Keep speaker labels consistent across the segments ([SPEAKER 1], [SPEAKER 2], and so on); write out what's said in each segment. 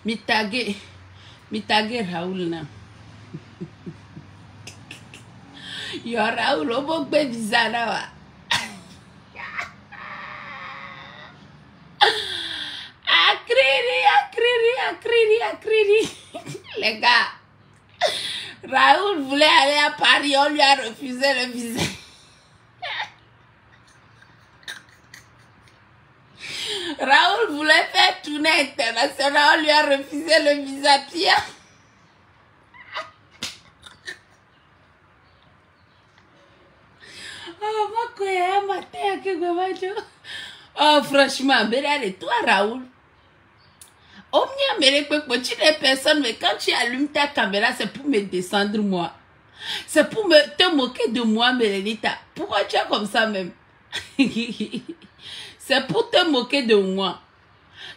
[SPEAKER 1] Mitage Raoul na. Yo Raoul obo gbe visa na wa. Akriri. Les gars, Raoul voulait aller à Paris, on lui a refusé le visa. Raoul voulait faire tournée internationale, on lui a refusé le visa. Pierre. Oh, franchement, mais toi, Raoul. Tu n'es personne, mais quand tu allumes ta caméra, c'est pour me descendre moi. C'est pour te moquer de moi, Mélénita. Pourquoi tu es comme ça même? C'est pour te moquer de moi.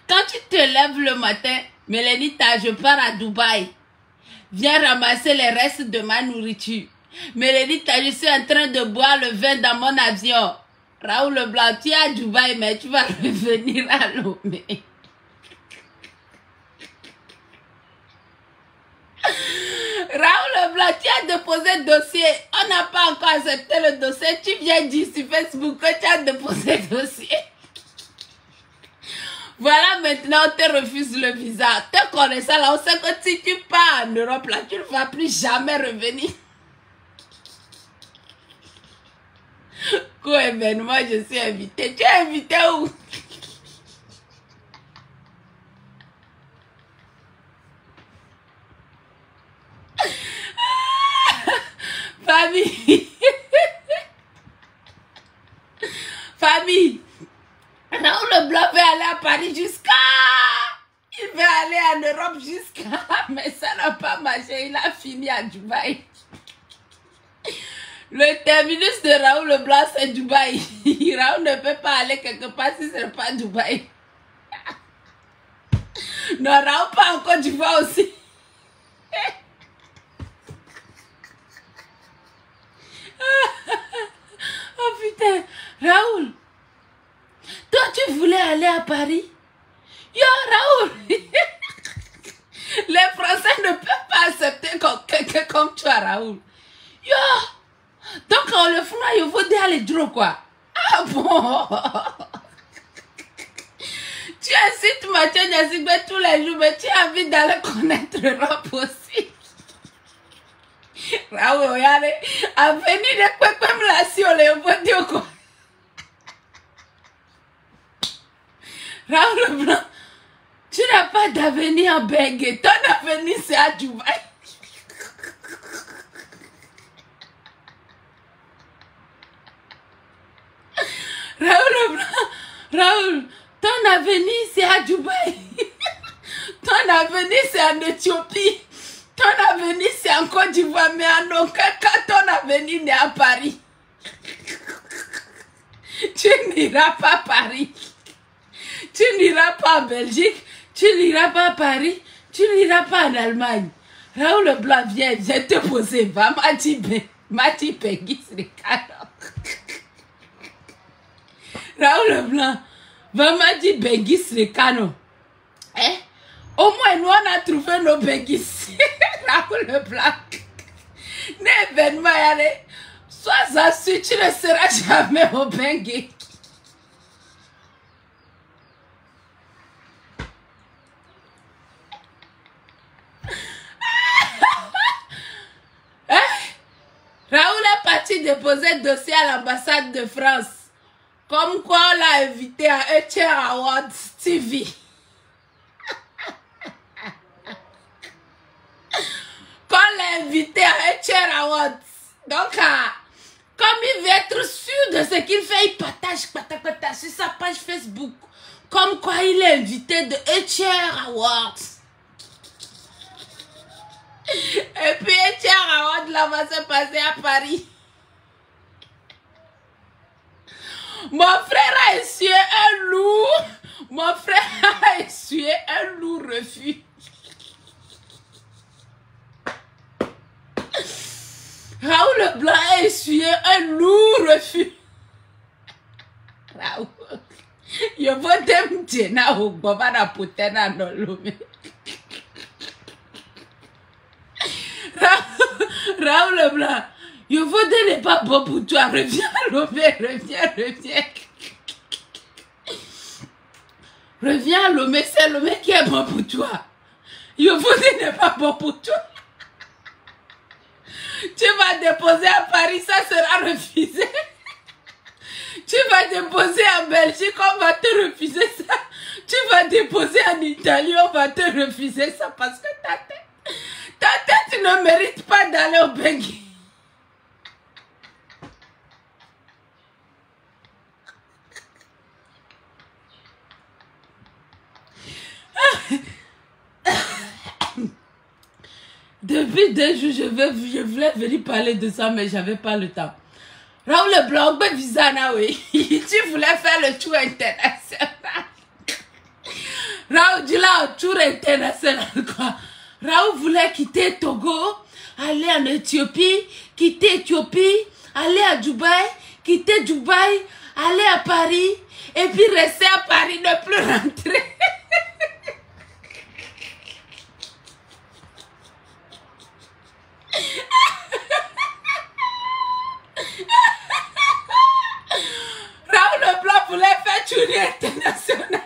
[SPEAKER 1] Quand tu te lèves le matin, Mélénita, je pars à Dubaï. Viens ramasser les restes de ma nourriture. Mélénita, je suis en train de boire le vin dans mon avion. Raoul Leblanc, tu es à Dubaï, mais tu vas revenir à Lomé. Raoul Leblanc, tu as déposé le dossier. On n'a pas encore accepté le dossier. Tu viens dire sur Facebook que tu as déposé le dossier. Voilà, maintenant, on te refuse le visa. Te connaissant là, on sait que si tu pars en Europe, là, tu ne vas plus jamais revenir. Quoi événement, je suis invité. Tu es invité où? Famille. Raoul Leblanc veut aller à Paris jusqu'à... Il veut aller en Europe jusqu'à... Mais ça n'a pas marché. Il a fini à Dubaï. Le terminus de Raoul Leblanc, c'est Dubaï. Raoul ne peut pas aller quelque part si ce n'est pas Dubaï. Non, Raoul pas en Côte d'Ivoire aussi. Oh putain, Raoul, toi tu voulais aller à Paris? Yo Raoul, les Français ne peuvent pas accepter quelqu'un comme toi, Raoul. Yo, donc on le fout là, il faut dire les drôles quoi. Ah bon? Tu incites Mathieu Nyassigbe tous les jours, mais tu as envie d'aller connaître l'Europe aussi. Raoul, regardez, avenir de quoi comme la si on les voit dire quoi. Raoul Leblanc, tu n'as pas d'avenir en Bengue. Ton avenir c'est à Dubaï. Raoul Leblanc, Raoul, ton avenir c'est à Dubaï. Ton avenir c'est en Éthiopie. Ton avenir c'est en Côte d'Ivoire, mais en aucun cas ton avenir n'est à Paris. Tu n'iras pas à Paris. Tu n'iras pas en Belgique. Tu n'iras pas à Paris. Tu n'iras pas en Allemagne. Raoul Leblanc, viens te poser. Va, Mati Peggy Srikano. Raoul Leblanc, va Mati Peggy Srikano. Hein? Au moins, nous, on a trouvé nos béguisses. Raoul Leblanc. L'événement, allez. Sois assuré, tu ne seras jamais au Bengue. Hein? Raoul est parti déposer le dossier à l'ambassade de France. Comme quoi on l'a invité à Etienne Awards TV. Qu'on l'a invité à Etienne Awards. Donc, comme il veut être sûr de ce qu'il fait, il partage sur sa page Facebook. Comme quoi il est invité de Etienne Awards. Et puis Etienne Awards là va se passer à Paris. Mon frère a essuyé un lourd. Mon frère a essuyé un lourd refus. Raoul Leblanc a essuyé un lourd refus. Raoul, je veux te dire, na au baba na potena no lome. Raoul Leblanc, Yovote n'est pas bon pour toi. Reviens à Lomé, reviens. Reviens à Lomé, c'est Lomé qui est bon pour toi. Yovote n'est pas bon pour toi. Tu vas déposer à Paris, ça sera refusé. Tu vas déposer en Belgique, on va te refuser ça. Tu vas déposer en Italie, on va te refuser ça parce que ta tête ne mérite pas d'aller au Bengui. Depuis 2 jours, je voulais venir parler de ça, mais j'avais pas le temps. Raoul Leblanc, ben Vizana, oui. Tu voulais faire le tour international. Raoul, dis là, un tour international, quoi. Raoul voulait quitter Togo, aller en Éthiopie, quitter Éthiopie, aller à Dubaï, quitter Dubaï, aller à Paris, et puis rester à Paris, ne plus rentrer. Raoul Leblanc voulait faire tournée internationale.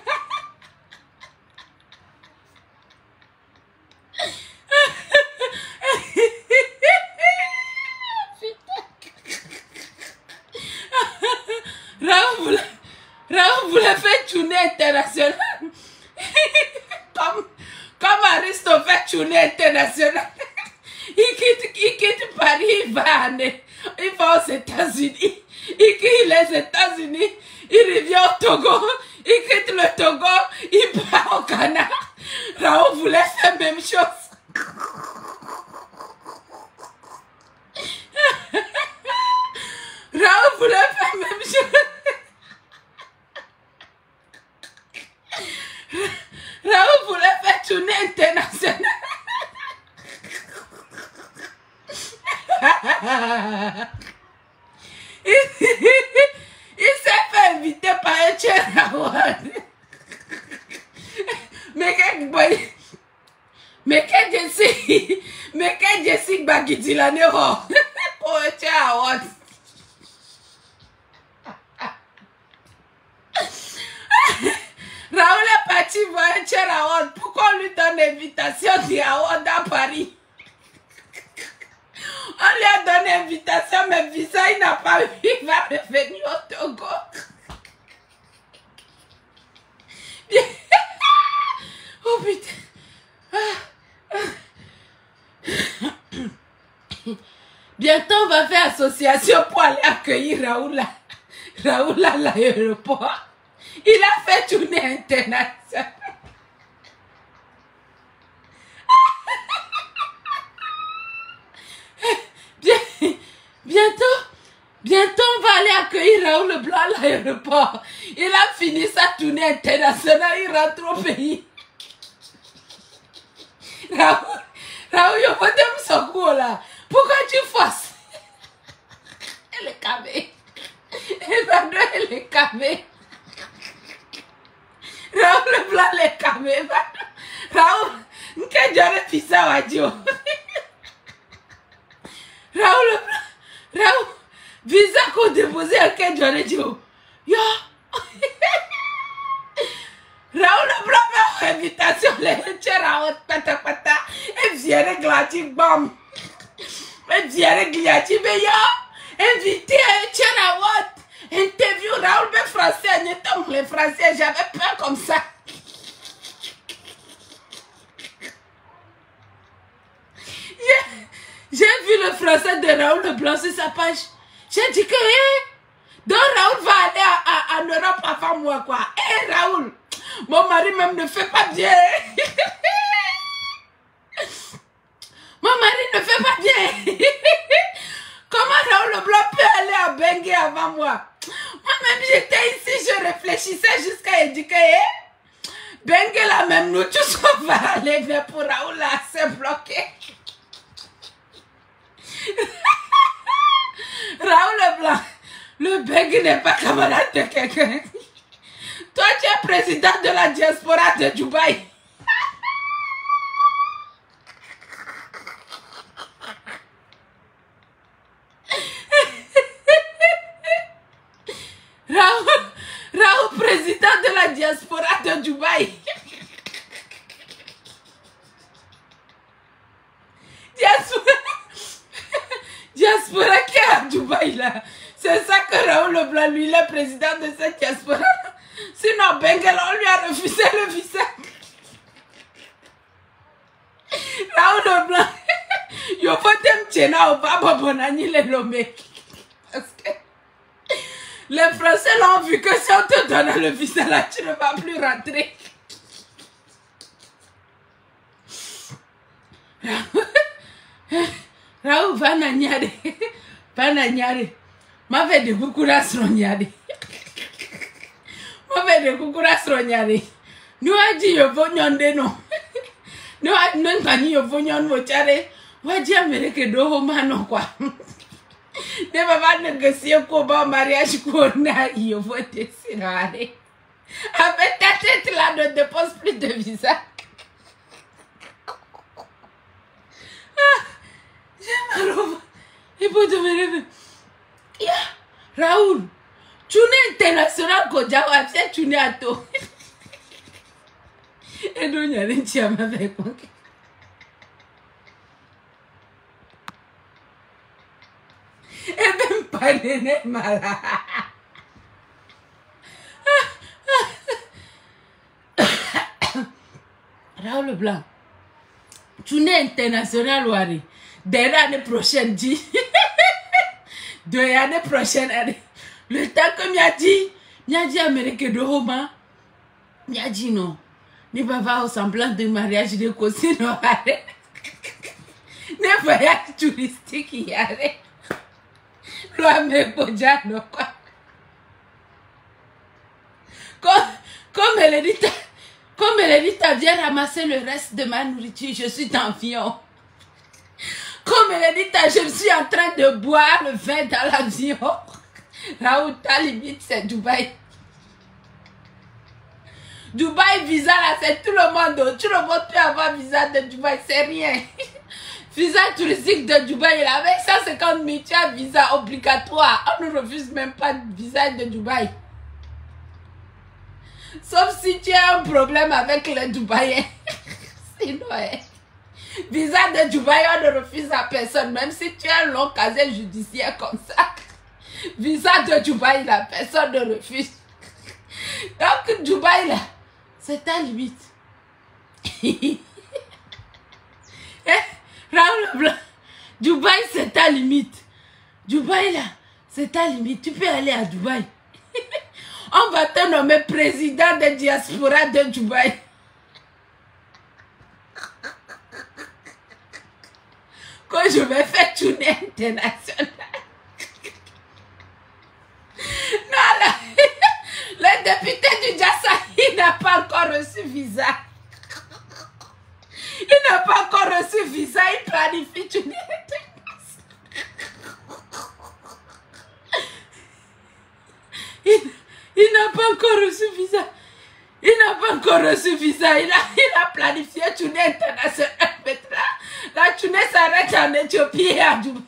[SPEAKER 1] Raoul voulait faire tournée internationale. Comme Aristo fait tournée internationale. Il quitte Paris, il va aux États-Unis. Il quitte les États-Unis, il revient au Togo, il quitte le Togo, il part au Ghana. Raoul voulait faire la même chose. Raoul voulait faire la même chose. Raoul voulait faire tournée internationale. Il s'est fait inviter par un Tchérawad. Mais que Jessie Bagidi la ne ho. Pour un Tchérawad. Raoul est parti voir un Tchérawad. Pourquoi on lui donne l'invitation d'Irawad à Paris? On lui a donné invitation, mais visa, il n'a pas eu. Il va revenir au Togo. Oh putain. Bientôt, on va faire association pour aller accueillir Raoul à l'aéroport. Il a fait tournée internationale. Bientôt, on va aller accueillir Raoul Leblanc à l'aéroport. Il a fini sa tournée internationale, il rentre au pays. Raoul, il faut te secouer là. Pourquoi tu forces? Elle est camée. Elle est camée. Raoul Leblanc, elle est camée. Raoul, qu'est-ce que tu as fait ça? Raoul, visa qu'on déposé à quel jour de Dieu? Yo! Raoul Leblanc fait une invitation, les Tchérawad, pata, et vient glatir, bam! Et vient glatir, mais yo! Invité à Tchérawad, interview Raoul, mais français, nous les français, j'avais peur comme ça. J'ai vu le français de Raoul Leblanc sur sa page. J'ai dit que, donc Raoul va aller en Europe avant moi, quoi. Raoul, mon mari même ne fait pas bien. Mon mari ne fait pas bien. Comment Raoul Leblanc peut aller à Bengui avant moi? Moi-même, j'étais ici, je réfléchissais jusqu'à dire que, Bengui là, même nous tous, on va aller vers pour Raoul là, c'est bloqué. Raoul Leblanc, le Bengui n'est pas camarade de quelqu'un. Toi, tu es président de la diaspora de Dubaï. diaspora de Dubaï. Diaspora qui est à Dubaï là. C'est ça que Raoul Leblanc, lui, le président de cette diaspora. Sinon, Benguel, on lui a refusé le visa. Raoul Leblanc, il faut que tu au Baba Bonani les Lomé. Parce que les Français l'ont vu que si on te donne le visa là, tu ne vas plus rentrer. Raoul va n'anyare. Va n'anyare. Ma fait de kukura sronyare. Ma fait de kukura sronyare. Nous a dit yo vonyonde no. Nous a non kani yo vonyon mo chare. Wa di Amérique do homa no quoi. Ne va pas négocier ko ba mariage ko na yo voter sirare. Avec ta tête là ne dépose plus de visa. Et pour te me Raoul, tu n'es international Koja ou absent, tu n'es à tout. Et donc, il y a un tiam avec moi. Et même pas de malade. Raoul Leblanc, tu n'es international Wari. Dès l'année prochaine, dit. De l'année prochaine, le temps que m'a dit Amérique de Roma, m'a dit non. Ne va pas au semblant de mariage de cousin, non. Ne voyage touristique, y arrête. Loi me koja, non, quoi. Comme elle dit, ta viens ramasser le reste de ma nourriture, je suis dans l'avion. Comme elle dit, je suis en train de boire le vin dans l'avion. Là où ta limite, c'est Dubaï. Dubaï, visa là, c'est tout le monde. Tout le monde peut avoir visa de Dubaï, c'est rien. Visa touristique de Dubaï, là, avec 150 000, tu as visa obligatoire. On ne refuse même pas de visa de Dubaï. Sauf si tu as un problème avec les Dubaïens. Sinon, visa de Dubaï, on ne refuse à personne, même si tu as un long casier judiciaire comme ça. Visa de Dubaï, la personne ne refuse. Donc, Dubaï, là, c'est ta limite. Raoul Leblanc, Dubaï, c'est ta limite. Dubaï, là, c'est ta limite. Tu peux aller à Dubaï. On va te nommer président de diaspora de Dubaï. Quand je vais faire tournée internationale. Non, là, le député du Jassa, il n'a pas encore reçu visa. Il n'a pas encore reçu visa, il planifie tournée internationale. Il n'a pas encore reçu visa. Il n'a pas encore reçu visa. Il a planifié tournée internationale. La tournée s'arrête en Éthiopie et à Dubaï.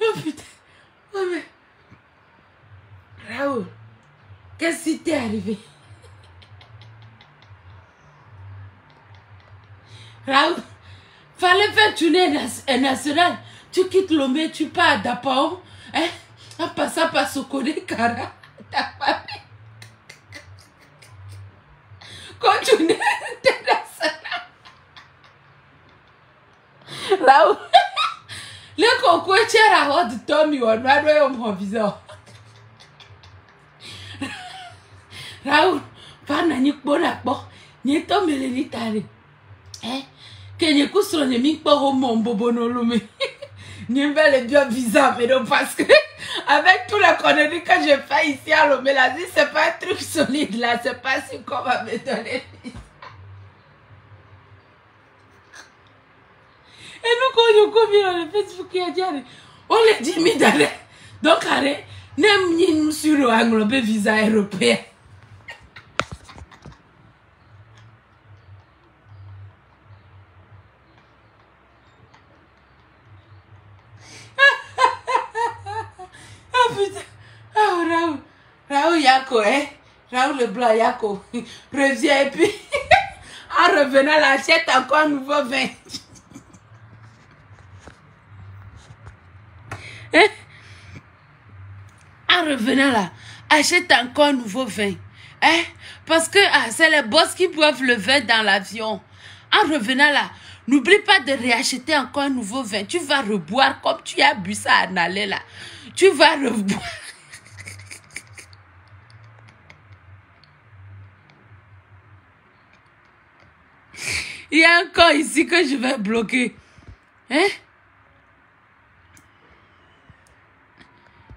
[SPEAKER 1] Oh putain. Oh mais. Raoul, qu'est-ce qui t'est arrivé? Raoul, fallait faire tournée nationale. Tu quittes Lomé, tu pars à Dapao. Hein? En passant par Sokone Kara. T'as pas vu? Quand tournée internationale. Raoul. Le concours est à la de Tommy, on va aller au visa. Raoul, pas n'a bon à bord. N'y tombe les litari. Hein? Que n'y cousson ne m'y pas au mon bobonolome. N'y va le bien visa, mais non, parce que avec tout la connerie que je fais ici à Lomé, là, c'est pas un truc solide là, c'est pas si qu'on va me donner. Et nous, quand nous commis le Facebook, il y a dit, on les dit, mais d'arrêt. Donc, arrête, n'aime sur le englobé visa européen. Oh putain. Oh Raoul. Raoul Yako, hein. Raoul Leblanc Yako. Reviens et puis, en revenant là, achète encore un nouveau vin. Hein? En revenant là, achète encore un nouveau vin. Hein? Parce que c'est les boss qui boivent le vin dans l'avion. En revenant là, n'oublie pas de réacheter encore un nouveau vin. Tu vas reboire comme tu as bu ça en aller là. Tu vas reboire. Il y a un corps ici que je vais bloquer. Hein?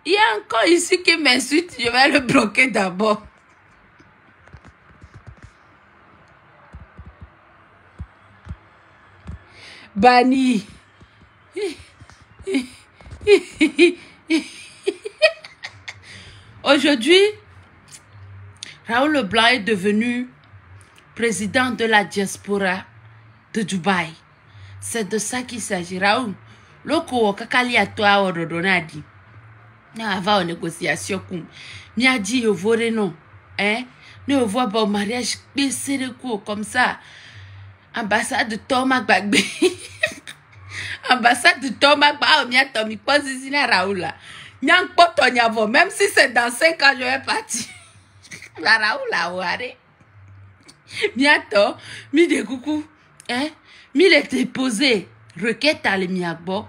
[SPEAKER 1] Il y a un corps ici qui m'insulte. Je vais le bloquer d'abord. Banni. Aujourd'hui, Raoul Leblanc est devenu président de la diaspora de Dubaï. C'est de ça qu'il s'agit. Raoul, loko kakali à toi orodonadi. Na va aux négociations comme mi a dit au vore non, hein? Ne voit pas au mariage baisser le coup comme ça. Ambassade de Thomas Gbagbe. Ambassade de Thomas Gbagbe. Mi a Tommy Pozizina Raoul là. Nyang poto nyavo. Même si c'est dans 5 ans je vais partir. La Raoul là ouare. Bientôt, mi de coucou, hein, mi le déposé, requête à l'emiagbo,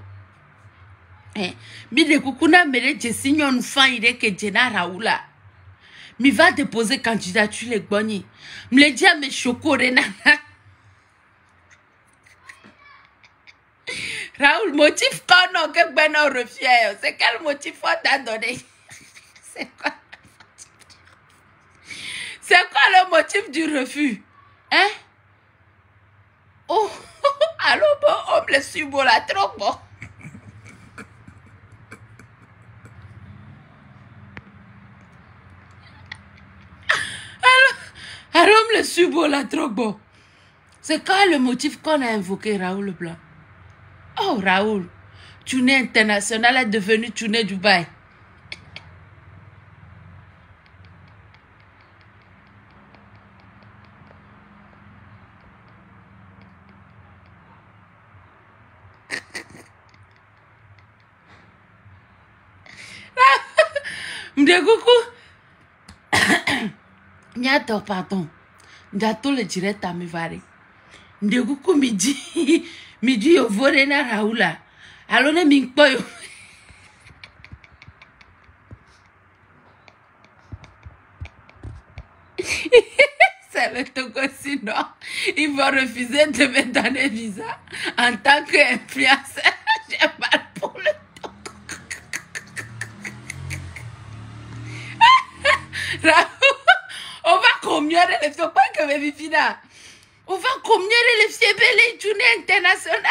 [SPEAKER 1] hein, mi de coucou na mele jessignon fan ide que jena Raoula, mi va déposer candidature les boni, me le dit à mes chocos nana. Raoul, motif quand non que ben on refait, c'est quel motif on t'a donné? C'est quoi? C'est quoi le motif du refus? Hein? Oh, allô, bon, on me le suit, bon, là, trop bon. Alors, on me le suit, bon, là, trop bon. C'est quoi le motif qu'on a invoqué, Raoul Leblanc? Oh, Raoul, tournée internationale est devenue tournée Dubaï. M'dégoukou. M'yato, pardon. M'dato le direct à me vare. M'dégoukou midi. Midi yo vore na Raoula. Alors ne m'inpo yo. C'est le Togo sinon. Ils vont refuser de me donner visa en tant qu'influenceur. J'ai mal pour le on va combien les filles pas que mes filles là. On va combien les filles belles journée internationale.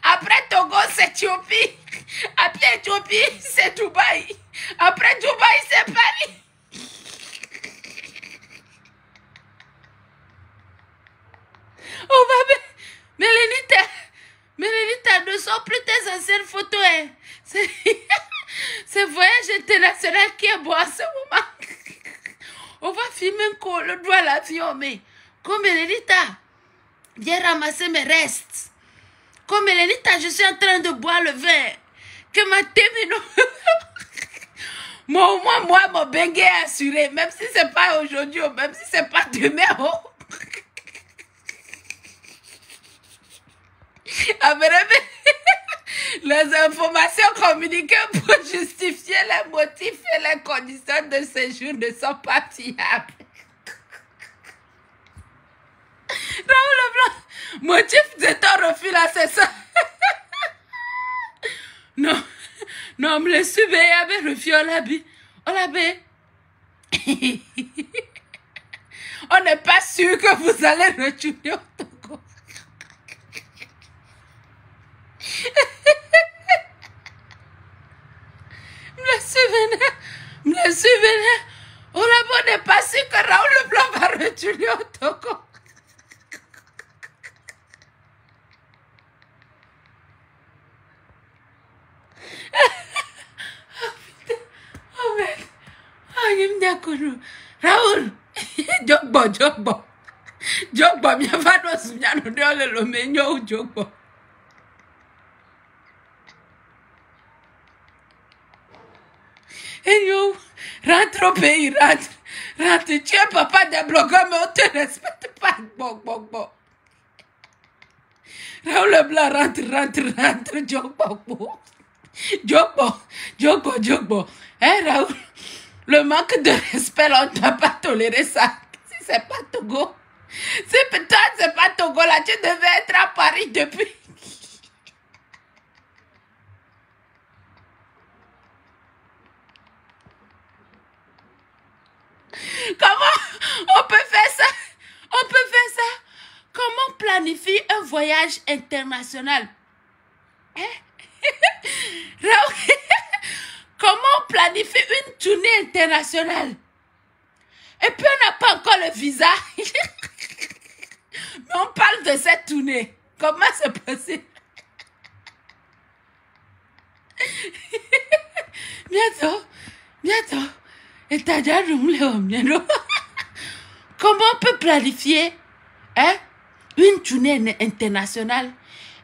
[SPEAKER 1] Après Togo c'est Éthiopie. Après Éthiopie c'est Dubaï. Après Dubaï c'est Paris. On va Mélénita ne sont plus tes anciennes photos. Hein. C'est voyage international qui est beau à ce moment. On va filmer le doigt à l'avion, mais comme Mélénita, viens ramasser mes restes. Comme Mélénita, je suis en train de boire le vin. Que ma témino. Moi, mon bengue est assuré, même si c'est pas aujourd'hui, même si c'est pas demain. Oh. Les informations communiquées pour justifier les motifs et les conditions de séjour ne sont pas fiables. Raoul Leblanc, motif de ton refus là, c'est ça. Non, non, me le suivez avec refus, on l'a bé. On n'est pas sûr que vous allez retourner au Togo. Me le souvenir. On n'est pas sûr que Raoul Leblanc va retourner au Togo. Raoul, Jogbo, Jogbo. Jogbo, mi avano sognato di lo meglio, Jogbo. Et yo, rentre au pays, rentre. Rentre, tu es papa des blogueurs, mais on te respecte pas. Bon. Raoul Leblanc, rentre, Jogbo. Hein, Raoul? Le manque de respect, là, on ne doit pas tolérer ça. Si c'est pas Togo. Si peut-être c'est pas Togo, là, tu devais être à Paris depuis. Comment on peut faire ça? Comment on planifie un voyage international? Hein? Comment on planifie une tournée internationale? Et puis on n'a pas encore le visa. Mais on parle de cette tournée. Comment c'est possible? Bientôt. Et t'as déjà comment on peut planifier une tournée internationale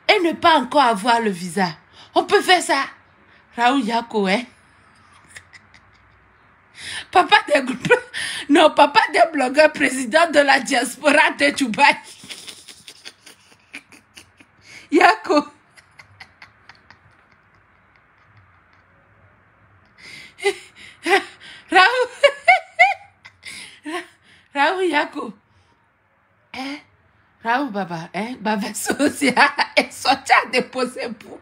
[SPEAKER 1] et ne pas encore avoir le visa? On peut faire ça. Raoul Yako, hein? Papa des blogueurs, président de la diaspora de Dubaï. Yako. Raoul Yako. Raoul Baba, Baba Sosia est sorti à déposer pour.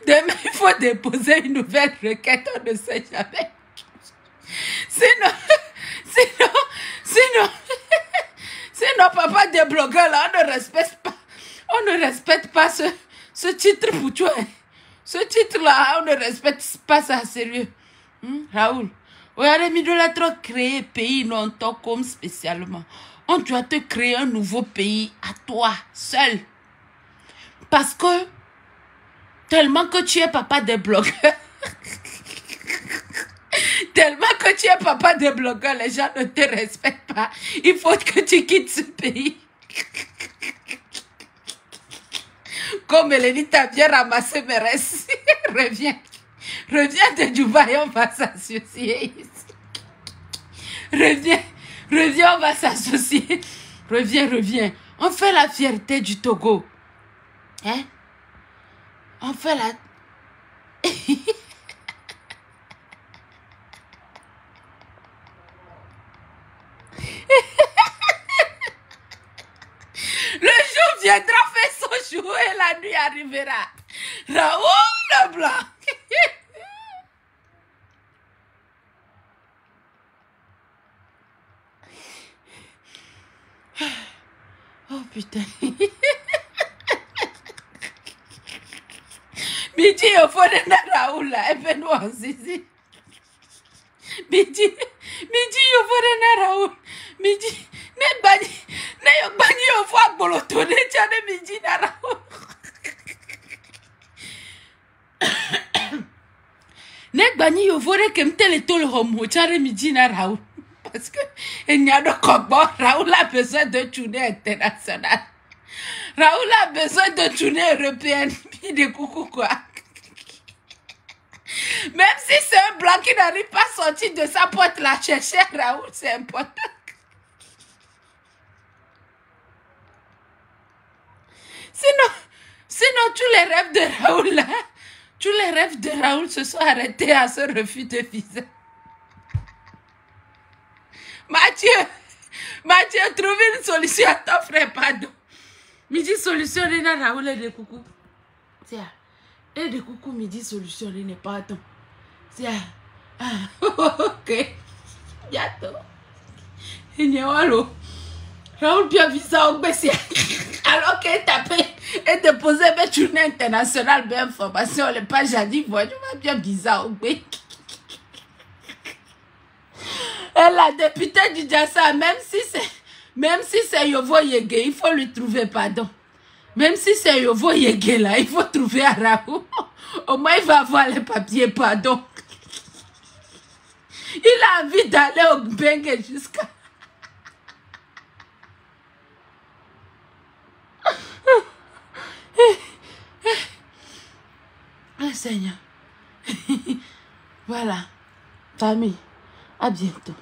[SPEAKER 1] Demain, il faut déposer une nouvelle requête, on ne sait jamais. Sinon, papa des blogueurs, là, on ne respecte pas ce titre pour toi. Ce titre-là, on ne respecte pas ça, sérieux. Raoul, regardez, mi doit trop créer pays non comme spécialement. On doit te créer un nouveau pays à toi, seul. Parce que, tellement que tu es papa des blogueurs, les gens ne te respectent pas. Il faut que tu quittes ce pays. Comme Eleni t'a bien ramassé mes restes. Reviens de Dubaï, on va s'associer ici. Reviens, on va s'associer. Reviens. On fait la fierté du Togo. Hein? On fait la... Le jour viendra faire son jour et la nuit arrivera. Raoul Leblanc. Oh putain. Midi, il faut donner Raoul là. Et puis nous en Zizi. Midi, il faut donner Raoul. Midi, ne bani au foie boloto ne tiane midi na Raoul. Ne bani au foie que m'tele tout le homme tiane midi na Raoul. Parce que il n'y a de quoi. Raoul a besoin de tournée internationale. Raoul a besoin de tournée européenne. De coucou quoi. Même si c'est un blanc qui n'arrive pas à sortir de sa porte la chercher Raoul, c'est important. Sinon tous les rêves de Raoul se sont arrêtés à ce refus de visa. Mathieu, trouve une solution à ton frère, pardon. Midi solution, Rina Raoul et de coucou. Tiens, et de coucou, midi solution, n'est pas attends. Tiens, ok. Bientôt. Il n'y a pas l'eau. Raoul bien visa au Bessia. Alors qu'elle tapait et déposait une journée internationale d'information, les pages à dire, voilà, bien bizarre au Bessia. Et la députée du Djassa, même si c'est Yovo Yege, il faut lui trouver pardon. Même si c'est Yovo Yege là, il faut trouver Raoul. Au moins il va avoir les papiers pardon. Il a envie d'aller au Bengue jusqu'à... Ah, Seigneur. Voilà. Famille, à bientôt.